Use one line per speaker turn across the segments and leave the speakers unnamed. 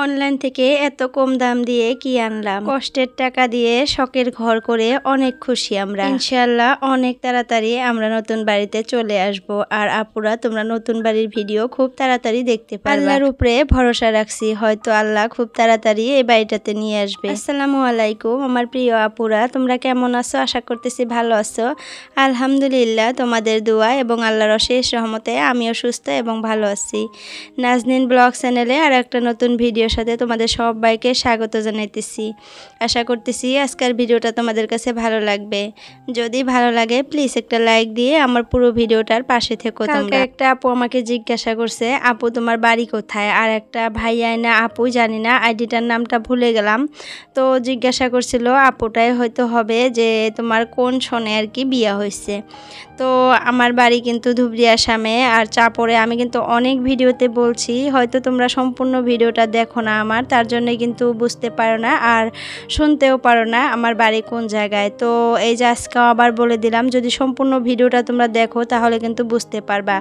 Online থেকে এত কম দাম দিয়ে কি আনলাম, কষ্টের টাকা দিয়ে শখের ঘর করে অনেক খুশি আমরা। ইনশাআল্লাহ অনেক তাড়াতাড়ি আমরা নতুন বাড়িতে চলে আসব। আর আপুরা তোমরা নতুন বাড়ির ভিডিও খুব তাড়াতাড়ি দেখতে পারবে। আল্লাহর উপরে ভরসা রাখছি, হয়তো আল্লাহ খুব তাড়াতাড়ি এই বাড়িটাতে নিয়ে আসবে। আসসালামু আলাইকুম আমার প্রিয় আপুরা, তোমরা কেমন আছো? আশা করতেছি ভালো আছো। আলহামদুলিল্লাহ তোমাদের দোয়া এবং আল্লাহর অশেষ রহমতে আমিও সুস্থ এবং ভালো আছি। নাজনীন ব্লগ চ্যানেলে আর একটা নতুন ভিডিওর সাথে তোমাদের সবাইকে স্বাগত জানাইতেছি। আশা করতেছি আজকের ভিডিওটা তোমাদের কাছে ভালো লাগবে। যদি ভালো লাগে প্লিজ একটা লাইক দিয়ে আমার পুরো ভিডিওটার পাশে থেকো তোমরা। একটা আপু আমাকে জিজ্ঞাসা করছে, আপু তোমার বাড়ি কোথায়? আর একটা ভাইয়া না আপু জানি না, আইডিটার নামটা ভুলে গেলাম। তো জিজ্ঞাসা করছিল আপুটাই হয়তো হবে যে তোমার কোন সনে আর কি বিয়ে হয়েছে। তো আমার বাড়ি কিন্তু ধুবড়ি আসামে আর চাপড়ে। আমি কিন্তু অনেক ভিডিওতে বলছি, হয়তো তোমরা সম্পূর্ণ ভিডিওটা দেখো না আমার, তার জন্য কিন্তু বুঝতে পারো না আর শুনতেও পারো না আমার বাড়ি কোন জায়গায়। তো এই যে আজকেও আবার বলে দিলাম, যদি সম্পূর্ণ ভিডিওটা তোমরা দেখো তাহলে কিন্তু বুঝতে পারবা।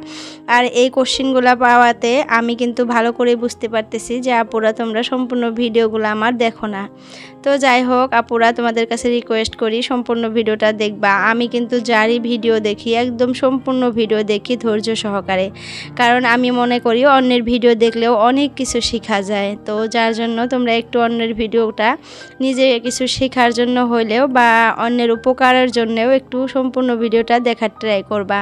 আর এই কোশ্চেনগুলো পাওয়াতে আমি কিন্তু ভালো করে বুঝতে পারতেছি যে আপুরা তোমরা সম্পূর্ণ ভিডিওগুলো আমার দেখো না। তো যাই হোক আপুরা, তোমাদের কাছে রিকোয়েস্ট করি সম্পূর্ণ ভিডিওটা দেখবা। আমি কিন্তু যারই ভিডিও দেখি একদম সম্পূর্ণ ভিডিও দেখি ধৈর্য সহকারে, কারণ আমি মনে করি অন্যের ভিডিও দেখলেও অনেক কিছু শেখা যায়। তো যার জন্য তোমরা একটু অন্যের ভিডিওটা নিজে কিছু শেখার জন্য হইলেও বা অন্যের উপকারের জন্যও একটু সম্পূর্ণ ভিডিওটা দেখার ট্রাই করবা।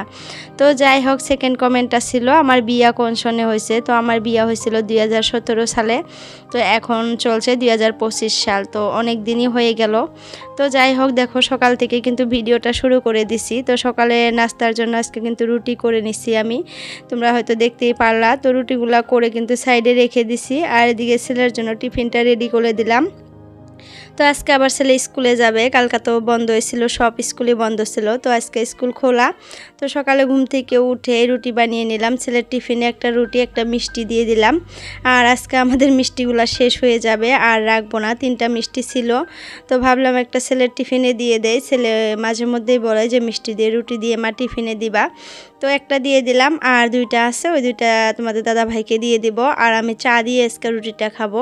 তো যাই হোক, সেকেন্ড কমেন্টটা ছিল আমার বিয়া কোন সনে হয়েছে। তো আমার বিয়া হয়েছিল 2017 সালে, তো এখন চলছে 2025 সাল, তো অনেক দিনই হয়ে গেল। তো যাই হোক, দেখো সকাল থেকে কিন্তু ভিডিওটা শুরু করে দিছি। তো সকালে নাস্তার জন্য আজকে কিন্তু রুটি করে নিছি আমি, তোমরা হয়তো দেখতেই পারলা। তো রুটিগুলা করে কিন্তু সাইডে রেখে দিছি, আর এদিকে ছেলের জন্য টিফিনটা রেডি করে দিলাম। তো আজকে আবার ছেলে স্কুলে যাবে, কালকে তো বন্ধ হয়েছিল, সব স্কুলই বন্ধ ছিল, তো আজকে স্কুল খোলা। তো সকালে ঘুম থেকে উঠে রুটি বানিয়ে নিলাম, ছেলের টিফিনে একটা রুটি একটা মিষ্টি দিয়ে দিলাম। আর আজকে আমাদের মিষ্টিগুলো শেষ হয়ে যাবে, আর রাখবো না, 3টা মিষ্টি ছিল। তো ভাবলাম একটা ছেলের টিফিনে দিয়ে দেয়, ছেলে মাঝে মধ্যেই বলে যে মিষ্টি দিয়ে রুটি দিয়ে মা টিফিনে দিবা। তো একটা দিয়ে দিলাম, আর 2টা আছে, ওই 2টা তোমাদের দাদা ভাইকে দিয়ে দিব। আর আমি চা দিয়ে আজকে রুটিটা খাবো।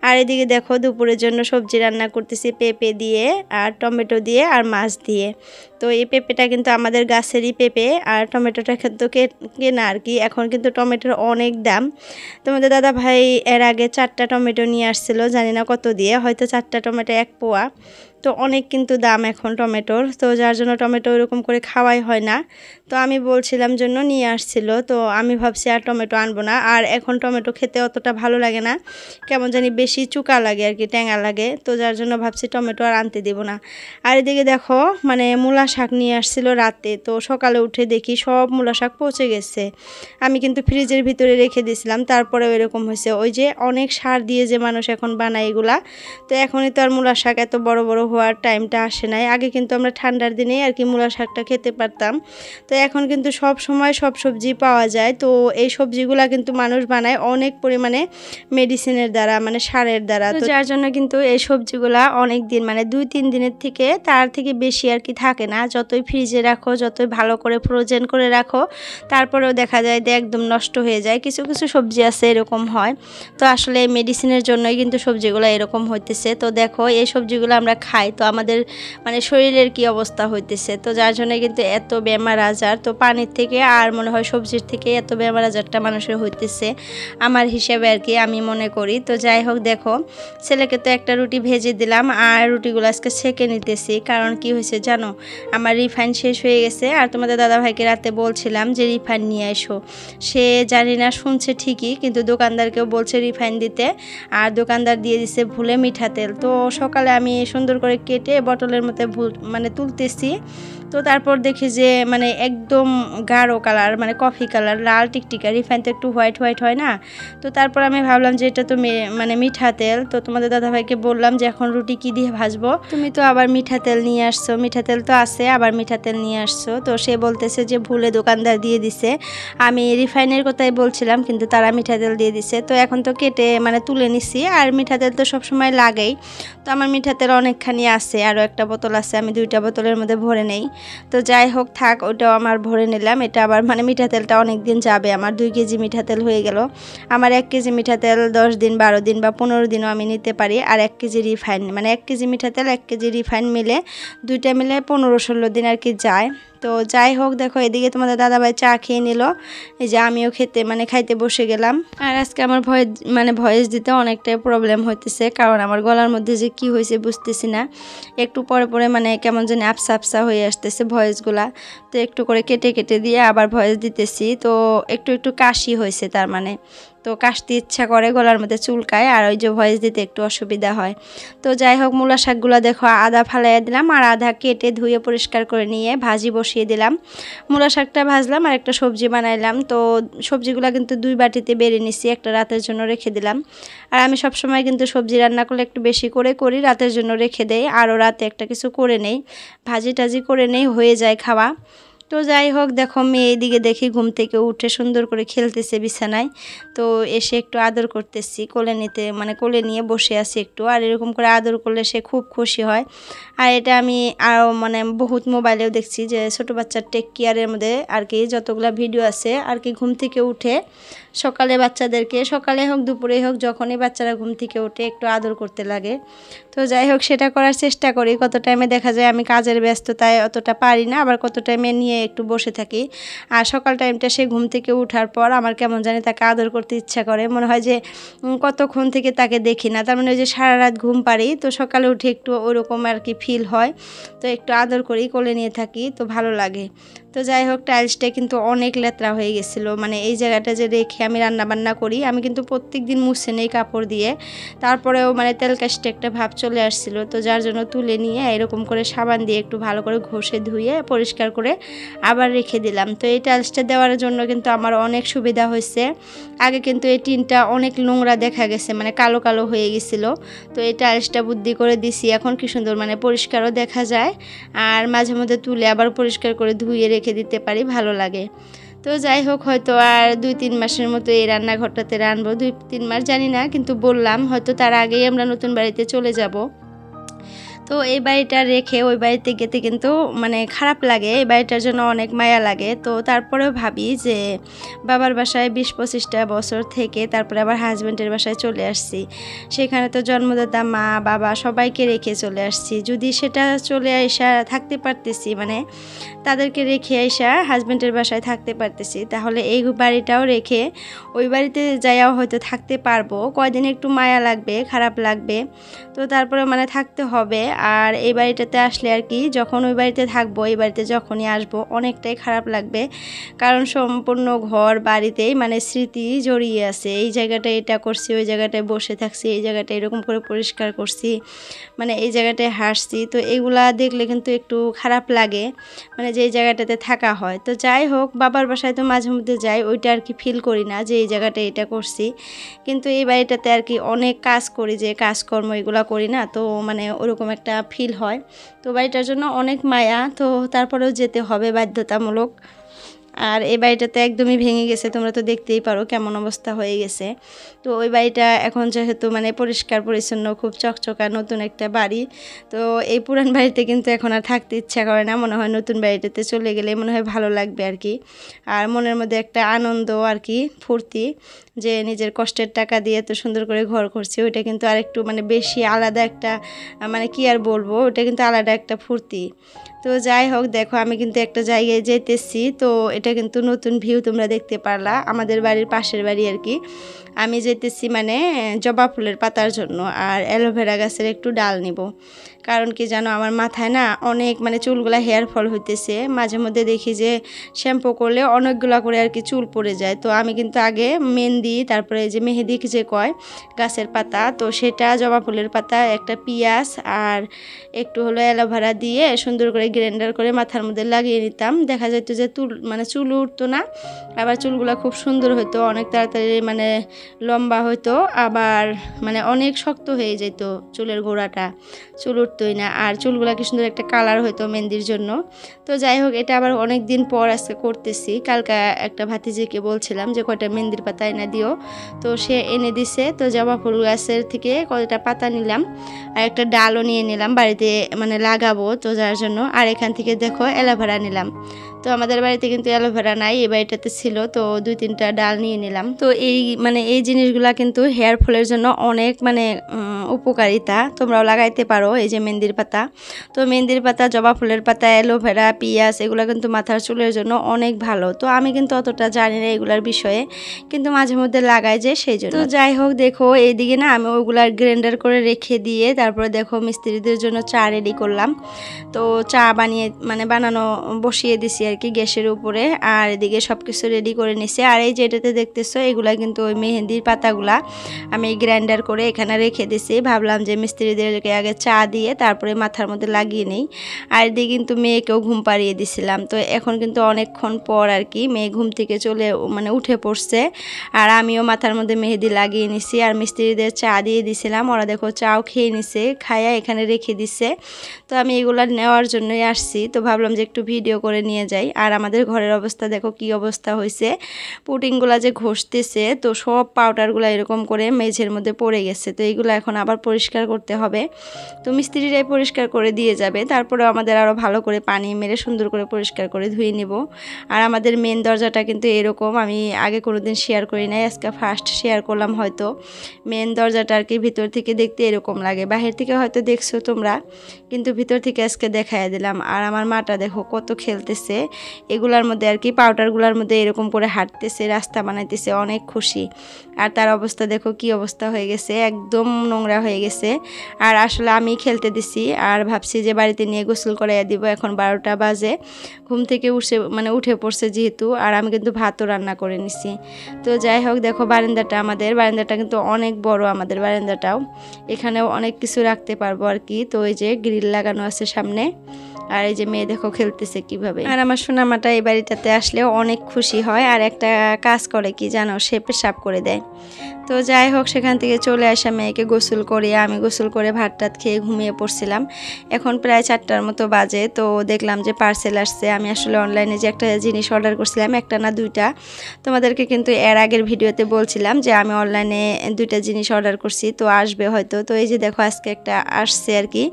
আর এদিকে দেখো দুপুরের জন্য সবজি রান্না করতেছি, পেঁপে দিয়ে আর টমেটো দিয়ে আর মাছ দিয়ে। তো এই পেঁপেটা কিন্তু আমাদের গাছেরই পেঁপে, আর টমেটোটা কিন্তু কেনা আর কি। এখন কিন্তু টমেটোর অনেক দাম। তোমাদের দাদা ভাই এর আগে 4টা টমেটো নিয়ে আসছিল, জানি না কত দিয়ে, হয়তো 4টা টমেটো 1 পোয়া। তো অনেক কিন্তু দাম এখন টমেটোর, তো যার জন্য টমেটো ওরকম করে খাওয়াই হয় না। তো আমি বলছিলাম জন্য নিয়ে আসছিল, তো আমি ভাবছি আর টমেটো আনবো না। আর এখন টমেটো খেতে অতটা ভালো লাগে না, কেমন জানি বেশি চুকা লাগে আর কি, ট্যাঙা লাগে। তো যার জন্য ভাবছি টমেটো আর আনতে দেব না। আর এদিকে দেখো মানে মূলা শাক নিয়ে আসছিল রাতে, তো সকালে উঠে দেখি সব মূলা শাক পচে গেছে। আমি কিন্তু ফ্রিজের ভিতরে রেখে দিয়েছিলাম, তারপরে এরকম হয়েছে। ওই যে অনেক সার দিয়ে যে মানুষ এখন বানায় এগুলা, তো এখনই তো আর মূলা শাক এত বড় বড় হওয়ার টাইমটা আসে নাই। আগে কিন্তু আমরা ঠান্ডার দিনেই আর কি মূলা শাকটা খেতে পারতাম। তো এখন কিন্তু সব সময় সব সবজি পাওয়া যায়। তো এই সবজিগুলা কিন্তু মানুষ বানায় অনেক পরিমাণে মেডিসিনের দ্বারা, মানে সারের দ্বারা। তো যার জন্য কিন্তু এই সবজিগুলা অনেক দিন, মানে 2-3 দিনের থেকে তার থেকে বেশি আর কি থাকে না। যতই ফ্রিজে রাখো, যতই ভালো করে ফ্রোজেন করে রাখো, তারপরেও দেখা যায় যে একদম নষ্ট হয়ে যায়। কিছু কিছু সবজি আছে এরকম হয়। তো আসলে মেডিসিনের জন্যই কিন্তু সবজিগুলো এরকম হইতেছে। তো দেখো এই সবজিগুলো আমরা খাই, তো আমাদের মানে শরীরের কি অবস্থা হইতেছে। তো যার জন্য কিন্তু এত বেমার আজার, তো পানির থেকে আর মনে হয় সবজির থেকে এত বেমার আজারটা মানুষের হইতেছে আমার হিসেবে আর কি, আমি মনে করি। তো যাই হোক, দেখো ছেলেকে তো একটা রুটি ভেজে দিলাম, আর রুটিগুলো আজকে সেঁকে নিতেছি। কারণ কি হয়েছে জানো, আমার রিফাইন শেষ হয়ে গেছে। আর তোমাদের দাদাভাইকে রাতে বলছিলাম যে রিফাইন নিয়ে এসো, সে জানি না শুনছে ঠিকই, কিন্তু দোকানদারকেও বলছে রিফাইন দিতে, আর দোকানদার দিয়ে দিছে ভুলে মিঠা তেল। তো সকালে আমি সুন্দর করে কেটে বটলের মধ্যে মানে তুলতেছি। তো তারপর দেখি যে মানে একদম গাঢ় কালার, মানে কফি কালার, লাল টিকটিকা। রিফাইন তো একটু হোয়াইট হোয়াইট হয় না। তো তারপর আমি ভাবলাম যে এটা তো মানে মিঠা তেল। তো তোমাদের দাদাভাইকে বললাম যে এখন রুটি কি দিয়ে ভাজবো, তুমি তো আবার মিঠা তেল নিয়ে আসছো, মিঠা তেল তো আছে আবার মিঠা তেল নিয়ে আসছো। তো সে বলতেছে যে ভুলে দোকানদার দিয়ে দিছে, আমি রিফাইনের কথাই বলছিলাম কিন্তু তারা মিঠা তেল দিয়ে দিছে। তো এখন তো কেটে মানে তুলে নিছি, আর মিঠা তেল তো সবসময় লাগেই। তো আমার মিঠা তেল অনেকখানি আছে, আরও একটা বোতল আছে, আমি 2টা বোতলের মধ্যে ভরে নেই। তো যাই হোক থাক, ওটাও আমার ভরে নিলাম। এটা আবার মানে মিঠা তেলটা অনেক দিন যাবে, আমার 2 কেজি মিঠা তেল হয়ে গেল। আমার 1 কেজি মিঠা তেল 10 দিন 12 দিন বা 15 দিনও আমি নিতে পারি। আর 1 কেজি রিফাইন মানে 1 কেজি মিঠা তেল 1 কেজি রিফাইন মিলে দুইটা মিলে 15-16 দিন আর কি যায়। তো যাই হোক দেখো, এদিকে তোমাদের দাদাভাই চা খেয়ে নিল, এই যে আমিও খাইতে বসে গেলাম। আর আজকে আমার ভয়েস দিতে অনেকটাই প্রবলেম হইতেছে, কারণ আমার গলার মধ্যে যে কি হয়েছে বুঝতেছি না। একটু পরে পরে কেমন জানি আপসা আপসা হয়ে আসতেছে ভয়েসগুলা। তো একটু করে কেটে কেটে দিয়ে আবার ভয়েস দিতেছি। তো একটু একটু কাশি হয়েছে, তার তো কাশতে ইচ্ছা করে, গলার মধ্যে চুলকায়, আর ওই যে ভয়েস দিতে একটু অসুবিধা হয়। তো যাই হোক, মূলা শাকগুলো দেখো আধা ফালাইয়া দিলাম আর আধা কেটে ধুয়ে পরিষ্কার করে নিয়ে ভাজি বসিয়ে দিলাম। মূলা শাকটা ভাজলাম আর একটা সবজি বানাইলাম। তো সবজিগুলো কিন্তু 2 বাটিতে বেড়ে নিছি, একটা রাতের জন্য রেখে দিলাম। আর আমি সবসময় কিন্তু সবজি রান্না করলে একটু বেশি করে করি, রাতের জন্য রেখে দেই, আরও রাতে একটা কিছু করে নেই, ভাজি টাজি করে নেই, হয়ে যায় খাওয়া। তো যাই হোক দেখো, মেয়ে এদিকে দেখি ঘুম থেকে উঠে সুন্দর করে খেলতেছে বিছানায়। তো এসে একটু আদর করতেছি, কোলে নিয়ে বসে আছি একটু। আর এরকম করে আদর করলে সে খুব খুশি হয়। আর এটা আমি আরও বহুত মোবাইলেও দেখছি যে ছোটো বাচ্চার টেক কেয়ারের মধ্যে আর কি যতগুলো ভিডিও আছে আর কি, ঘুম থেকে উঠে সকালে বাচ্চাদেরকে, সকালে হোক দুপুরে হোক, যখনই বাচ্চারা ঘুম থেকে উঠে একটু আদর করতে লাগে। তো যাই হোক, সেটা করার চেষ্টা করি। কত টাইমে দেখা যায় আমি কাজের ব্যস্ততায় অতটা পারি না, আবার কত টাইমে নিয়ে একটু বসে থাকি। আর সকাল টাইমটা সে ঘুম থেকে ওঠার পর আমার কেমন জানি তাকে আদর করতে ইচ্ছা করে, মনে হয় যে কতক্ষণ থেকে তাকে দেখি না, তার ওই যে সারা রাত ঘুম পারি, তো সকালে উঠে একটু ওরকম আর কি ফিল হয়। তো একটু আদর করি, কোলে নিয়ে থাকি, তো ভালো লাগে। তো যাই হোক, টাইলসটা কিন্তু অনেক লেত্রা হয়ে গেছিলো, এই জায়গাটা যে রেখে আমি রান্না বান্না করি, আমি কিন্তু প্রত্যেক দিন মুছে নেই কাপড় দিয়ে, তারপরেও তেল কাশতে একটা ভাব চলে আসছিল। তো যার জন্য তুলে নিয়ে এরকম করে সাবান দিয়ে একটু ভালো করে ঘষে ধুয়ে পরিষ্কার করে আবার রেখে দিলাম। তো এই টাইলসটা দেওয়ার জন্য কিন্তু আমার অনেক সুবিধা হয়েছে। আগে কিন্তু এই টিনটা অনেক নোংরা দেখা গেছে, কালো কালো হয়ে গেছিলো। তো এই টাইলসটা বুদ্ধি করে দিছি, এখন কি সুন্দর পরিষ্কারও দেখা যায়। আর মাঝে মধ্যে তুলে আবার পরিষ্কার করে ধুয়ে রেখে দিতে পারি, ভালো লাগে। তো যাই হোক, হয়তো আর 2-3 মাসের মতো এই রান্নাঘরটাতে রানবো, 2-3 মাস জানি না, কিন্তু বললাম হয়তো তার আগেই আমরা নতুন বাড়িতে চলে যাব। তো এই বাড়িটা রেখে ওই বাড়িতে যেতে কিন্তু খারাপ লাগে, এই বাড়িটার জন্য অনেক মায়া লাগে। তো তারপরেও ভাবি যে বাবার বাসায় 20-25টা বছর থেকে তারপরে আবার হাজব্যান্ডের বাসায় চলে আসছি, সেখানে তো জন্মদাতা মা বাবা সবাইকে রেখে চলে আসছি। যদি সেটা চলে আসা থাকতে পারতেছি, তাদেরকে রেখে আসা হাজব্যান্ডের বাসায় থাকতে পারতেছি, তাহলে এই বাড়িটাও রেখে ওই বাড়িতে যাইয়াও হয়তো থাকতে পারবো। কয়দিন একটু মায়া লাগবে, খারাপ লাগবে, তো তারপরে থাকতে হবে। আর এই বাড়িটাতে আসলে আর কি, যখন ওই বাড়িতে থাকবো, এই বাড়িতে যখনই আসবো অনেকটাই খারাপ লাগবে, কারণ সম্পূর্ণ ঘর বাড়িতেই স্মৃতি জড়িয়ে আছে। এই জায়গাটায় এটা করছি, ওই জায়গাটায় বসে থাকছি, এই জায়গাটা এরকম করে পরিষ্কার করছি, এই জায়গাটায় হাসছি। তো এগুলা দেখলে কিন্তু একটু খারাপ লাগে, যে জায়গাটাতে থাকা হয়। তো যাই হোক, বাবার বাসায় তো মাঝে মধ্যে যাই, ওইটা আর কি ফিল করি না যে এই জায়গাটায় এটা করছি, কিন্তু এই বাড়িটাতে আর কি অনেক কাজ করি, যে কাজকর্ম এগুলো করি না, তো ওরকম একটা ফিল হয়। তো বাড়িটার জন্য অনেক মায়া, তো তারপরেও যেতে হবে বাধ্যতামূলক। আর এই বাড়িটাতে একদমই ভেঙে গেছে, তোমরা তো দেখতেই পারো কেমন অবস্থা হয়ে গেছে। তো ওই বাড়িটা এখন যেহেতু পরিষ্কার পরিচ্ছন্ন, খুব চকচকা নতুন একটা বাড়ি, তো এই পুরান বাড়িতে কিন্তু এখন আর থাকতে ইচ্ছা করে না, মনে হয় নতুন বাড়িটাতে চলে গেলে মনে হয় ভালো লাগবে আর কি। আর মনের মধ্যে একটা আনন্দ আর কি, ফুর্তি, যে নিজের কষ্টের টাকা দিয়ে এত সুন্দর করে ঘর করছি, ওইটা কিন্তু আরেকটু বেশি আলাদা একটা কি আর বলবো, ওইটা কিন্তু আলাদা একটা ফুর্তি। তো যাই হোক দেখো, আমি কিন্তু একটা জায়গায় যেতেছি, তো এটা কিন্তু নতুন ভিউ তোমরা দেখতে পারলা, আমাদের বাড়ির পাশের বাড়ি আর কি। আমি যেতেছি জবা ফুলের পাতার জন্য, আর অ্যালোভেরা গাছের একটু ডাল নিব। কারণ কি জানো, আমার মাথায় না অনেক চুলগুলা হেয়ার ফল হইতেছে, মাঝে মধ্যে দেখি যে শ্যাম্পু করলে অনেকগুলা করে আর কি চুল পড়ে যায়। তো আমি কিন্তু আগে মেহেন্দি, তারপরে যে মেহেদি যে কয় গাছের পাতা, তো সেটা জবা ফুলের পাতা, একটা পেঁয়াজ আর একটু হলো অ্যালোভেরা দিয়ে সুন্দর করে গ্রাইন্ডার করে মাথার মধ্যে লাগিয়ে নিতাম। দেখা যেত যে চুল উঠতো না, আবার চুলগুলা খুব সুন্দর হতো, অনেক তাড়াতাড়ি লম্বা হতো, আবার অনেক শক্ত হয়ে যেত চুলের গোড়াটা, চুল উঠতোই না, আর চুলগুলা কি সুন্দর একটা কালার হতো মেহেন্দির জন্য। তো যাই হোক, এটা আবার অনেক দিন পর আজকে করতেছি। কালকে একটা ভাতিজিকে বলছিলাম যে কয়টা মেহেন্দির পাতা এনে দিও, তো সে এনে দিছে। তো জবা ফুল গাছের থেকে কয়টা পাতা নিলাম, আর একটা ডালও নিয়ে নিলাম, বাড়িতে লাগাবো, তো যার জন্য। আর আর এখান থেকে দেখো অ্যালোভেরা নিলাম। তো আমাদের বাড়িতে কিন্তু অ্যালোভেরা নাই, এই বাড়িটাতে ছিল, তো 2-3টা ডাল নিয়ে নিলাম। তো এই জিনিসগুলা কিন্তু হেয়ার ফলের জন্য অনেক উপকারিতা, তোমরাও লাগাইতে পারো। এই যে মেহেন্দির পাতা, তো মেহেন্দির পাতা, জবা ফুলের পাতা, অ্যালোভেরা, পিঁয়াজ, এগুলো কিন্তু মাথার চুলের জন্য অনেক ভালো। তো আমি কিন্তু অতটা জানি না এগুলার বিষয়ে, কিন্তু মাঝে মধ্যে লাগাই যে সেই জন্য। তো যাই হোক, দেখো এইদিকে না আমি ওগুলা গ্রাইন্ডার করে রেখে দিয়ে তারপরে দেখো মিস্ত্রিদের জন্য চা রেডি করলাম। তো চা বানানো বসিয়ে দিছি আর কি গ্যাসের উপরে, আর এদিকে সব কিছু রেডি করে নিছি। আর এই যেটাতে দেখতেছো এগুলা কিন্তু ওই মেহেন্দির পাতাগুলা আমি গ্রাইন্ডার করে এখানে রেখে দিছি। ভাবলাম যে মিস্ত্রিদেরকে আগে চা দিয়ে তারপরে মাথার মধ্যে লাগিয়ে নিই। আর এদিকে কিন্তু মেয়েকেও ঘুম পাড়িয়ে দিছিলাম। তো এখন কিন্তু অনেকক্ষণ পর আর কি মেয়ে ঘুম থেকে উঠে পড়ছে, আর আমিও মাথার মধ্যে মেহেদি লাগিয়ে নিছি আর মিস্ত্রিদের চা দিয়ে দিছিলাম। ওরা দেখো চাও খেয়ে নিছে, খায়া এখানে রেখে দিছে। তো আমি এগুলা নেওয়ার জন্যই আসছি। তো ভাবলাম যে একটু ভিডিও করে নিয়ে যাই। আর আমাদের ঘরের অবস্থা দেখো কি অবস্থা হয়েছে, পুটিংগুলা যে ঘষতেছে, তো সব পাউডারগুলো এরকম করে মেঝের মধ্যে পড়ে গেছে। তো এইগুলো এখন আবার পরিষ্কার করতে হবে। তো মিস্ত্রিরাই পরিষ্কার করে দিয়ে যাবে, তারপরেও আমাদের আরও ভালো করে পানি মেরে সুন্দর করে পরিষ্কার করে ধুয়ে নেব। আর আমাদের মেন দরজাটা কিন্তু এরকম, আমি আগে কোনোদিন শেয়ার করি নাই, আজকে ফার্স্ট শেয়ার করলাম। হয়তো মেন দরজাটা আর কি ভিতর থেকে দেখতে এরকম লাগে, বাহির থেকে হয়তো দেখছো তোমরা, কিন্তু ভিতর থেকে আজকে দেখাই দিলাম। আর আমার মাটা দেখো কত খেলতেছে এগুলার মধ্যে আর কি, পাউডারগুলার মধ্যে এরকম করে হাঁটতেছে, রাস্তা বানাইতেছে, অনেক খুশি। আর তার অবস্থা দেখো কি অবস্থা হয়ে গেছে, একদম নোংরা হয়ে গেছে। আর আসলে আমি খেলতে দিছি আর ভাবছি যে বাড়িতে নিয়ে গোসল করাইয়া দিব। এখন 12টা বাজে, ঘুম থেকে উঠে পড়ছে যেহেতু, আর আমি কিন্তু ভাতও রান্না করে নিছি। তো যাই হোক, দেখো বারান্দাটা কিন্তু অনেক বড়, আমাদের বারান্দাটাও, এখানেও অনেক কিছু রাখতে পারবো আর কি। তো এই যে গ্রিল লাগানো আছে সামনে, আর এই যে মেয়ে দেখো খেলতেছে কিভাবে। আর আমার সোনামাটা এই বাড়িটাতে আসলেও অনেক খুশি হয়, আর একটা কাজ করে কি জানো, সে পেশাব করে দেয়। তো যাই হোক, সেখান থেকে চলে আসা মেয়েকে গোসল করিয়ে আমি গোসল করে ভাত টাত খেয়ে ঘুমিয়ে পড়ছিলাম। এখন প্রায় 4টার মতো বাজে। তো দেখলাম যে পার্সেল আসছে। আমি আসলে অনলাইনে যে একটা জিনিস অর্ডার করছিলাম, একটা না 2টা, তোমাদেরকে কিন্তু এর আগের ভিডিওতে বলছিলাম যে আমি অনলাইনে 2টা জিনিস অর্ডার করছি, তো আসবে হয়তো। তো এই যে দেখো আজকে একটা আসছে আর কি,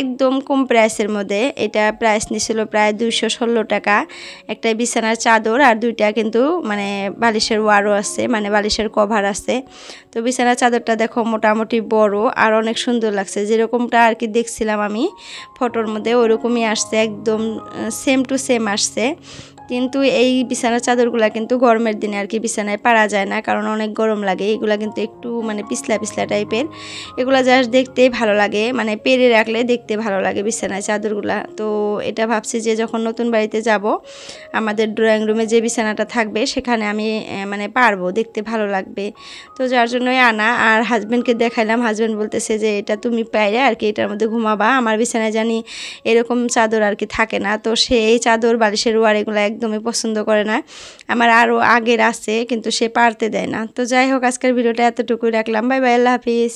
একদম কম প্রাইসের মধ্যে। এটা প্রাইস নিছিল প্রায় 216 টাকা। একটা বিছানার চাদর আর 2টা কিন্তু বালিশের ওয়ারও আছে, বালিশের কভার আছে। তো বিছানার চাদরটা দেখো মোটামুটি বড় আর অনেক সুন্দর লাগছে, যেরকমটা আর কি দেখছিলাম আমি ফটোর মধ্যে ওরকমই আসছে, একদম সেম টু সেম আসছে। কিন্তু এই বিছানার চাদরগুলা কিন্তু গরমের দিনে আর কি বিছানায় পারা যায় না, কারণ অনেক গরম লাগে। এগুলা কিন্তু একটু পিছলা পিছলা টাইপের, এগুলা জাস্ট দেখতেই ভালো লাগে, পেরে রাখলে দেখতে ভালো লাগে বিছানায় চাদরগুলা। তো এটা ভাবছি যে যখন নতুন বাড়িতে যাব, আমাদের ড্রয়িং রুমে যে বিছানাটা থাকবে সেখানে আমি পারবো, দেখতে ভালো লাগবে। তো যার জন্যই আনা। আর হাজব্যান্ডকে দেখাইলাম, হাজব্যান্ড বলতেছে যে এটা তুমি পাইরে আর কি এটার মধ্যে ঘুমাবা, আমার বিছানায় জানি এরকম চাদর আর কি থাকে না। তো সেই চাদর, বালিশের ওয়ার এগুলো একদমই পছন্দ করে না, আমার আরও আগের আছে কিন্তু সে পারতে দেয় না। তো যাই হোক, আজকের ভিডিওটা এতটুকুই রাখলাম। বাই বাই, আল্লাহ হাফিজ।